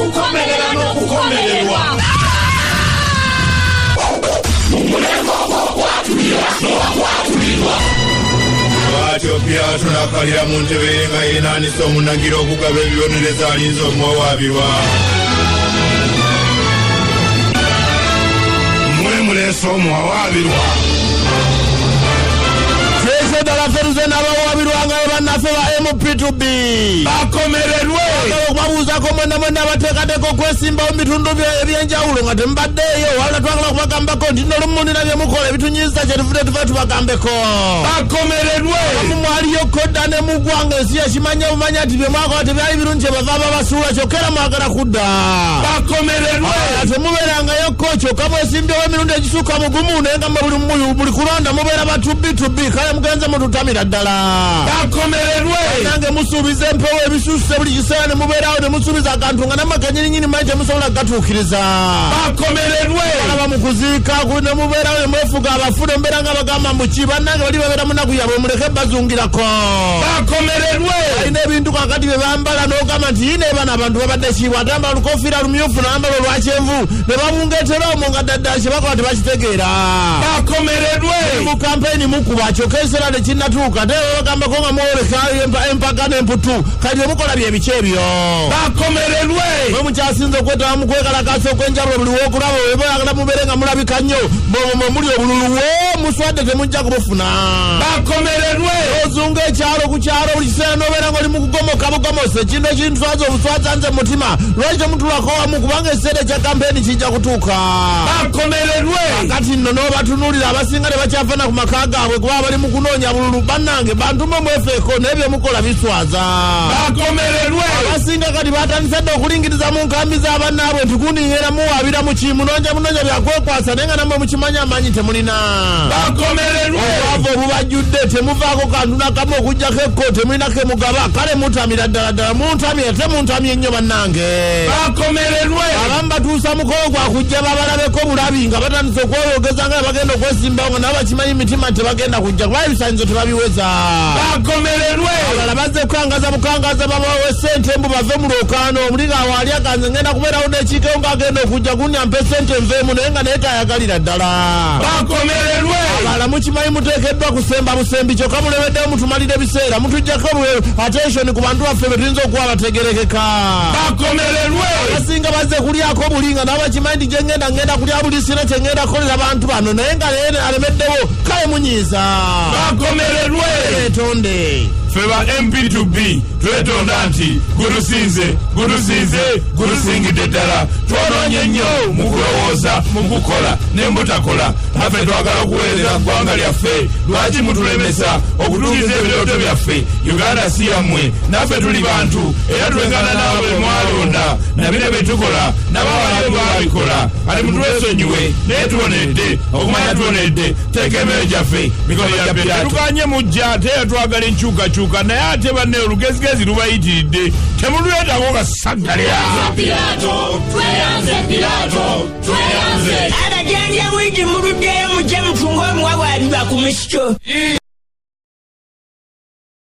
okukomerera n'okukomererwa. Bwatyo Pilato n'akalira mu ntebe nga yeenaanisa omunagiro okugaba ebibonerezo alinze omuwawaabirwa. Mmwe muleese omuwawaabirwa. Fese ddala feruze n'abawaabirwa nga bannaffe ba MP2B bakomererwe. Okubabuuzako mwena abateekateeka okwesimbawo mu bitundu ebyenjawulo nga temubaddeeyo wabula twagala kubagambako nti nno olumu nina bye mukola ebitunyiza kyetuvudde tuve tubagambeko. Bakomererwe. Mwaliyo kodda ne mugwanga ensi yakimanya bumanya nti bye mwakola tebyali birungi kyebava babasuula kyokka era mwagala kudda. Bakomererwe. Temubeerangayo kyokka mwesimbyewo emirundi egisuuka mugumu naye nga buli kulonda mubeera batubbitubi kale mugenze mututamira ddala. Bakomererwe. Nange musuubiza empewo ebisuuse buli kiseera ne mubeerawo ne musuubiza akantu nga namaganyininyini manyi temusobola gatuukiriza. Bakomererwe. Alaba mu kuziika ne mubeerawo ne mwefuga abafu ne mubeera nga bagamba muki bannange bali babeera munaku yabwe muleke bazungirako. Bakomererwe. Alina ebintu kakati bye bambala n'ogamba nti yine bano abantu babadde kiibwa atambala olukofiira lumyufu n'ambala olwa kyenvu ne babungeetera omwo nga ddadda kye bakola tebakitegeera. Bakomererwe. Mu kampeyini mukuba kyokka ekiseera tekinnatuuka ate bagambako nga mwoleka empaka n'emputu kali mukola byebiki ebyo. Bakomererwe. Mwe mukyasinze okwetaba mu kwekalakaasa okwenjawulo buli w'okulaba webagala mubeere nga mulabika nnyo mwe muli obululu muswadde temujja kubufuna. Bakomererwe. Ozunga ekyalo ku kyalo buli kiseera n'obeera ng'oli mu kugomoka bugomose kino ekintwaza obuswaza nze mutima lwaki temutulako wamu kubanga ekiseera ekya kampeyini kijja kutuuka. Bakomererwe. Kati nno n'obatunuulira abasinga tebakyafana ku maka gaabwe kuba bali mu kunoonya bululu bannange bantu mwe mwefeeko naye bye mukola biswaza. Bakomererwe. Abasinga kati batandise dde okulingiriza mu nkambi z'abannaabwe nti kuningera muwaabira mu kimunonja munonja byakwekwasa naye nga nammwe mukimanya amanyi temulina. Bakomererwe. Obwavu obubajjudde temuvaako kantu nakamu okugjako ekko temulinako emugaba kale mutamira ddala muntamye temuntamye nnyo bannange. Bakomererwe. Abamu batuusa mukolo gwakujja babalabeko bulabi nga batandise okweyogeza nga bagenda okwesimbawo nga nabo bakimanyi mitima tebagenda kujja kuba ebisaanyizo tebabiweza. Bakomererwe. Abalala bazze kukangaza bukangaza babawe ssente embu bave mu lwokaano omuliga waali aganze ngenda kubeerawo n'ekiikewo ng'agenda okujja gunya mpe ssente nveemu naye nga naye tayagalira ddala. Bakomererwe. Abalala mukimanyi muteekeddwa kusemba busembi kyokka mulebeddewo mutumalire ebiseera mutuggyako attention ku bantu baffe be tuyinza okuba bategerekeka. Bakomererwe. Abasinga bazze kulyako buli nga nabo bakimanyi nti gye ngenda kulya buli sina kye ngenda kukolera bantu bano naye nga naye alemeddewo kale munyiiza. Bakomererwe. Etonde. Feba MP2B twetonda nti gudusingidde ddala twonoonye nnyo mu kulowooza mu kukola ne mutakola naffe twagala okuweereza ggwanga lyaffe lwaki mutulemesa okutuukiza ebirooto byaffe Uganda si yammwe naffe tuli bantu era twengana naabo be mwalonda na bino bye tukola nabawalabe babikola kati mutwesonyiwe naye tubonedde okumanya tubonedde teeka emere gyaffe mikono gya Pilato tukanye mujja ate twagala enkyukakyuka naye ate banne olugezigezi lubayitiridde temuleetako kasaggalya. Pilato tweyanze abajanja bwingi muluddeyo mujje mutunge omuwawaabirwa ku misito.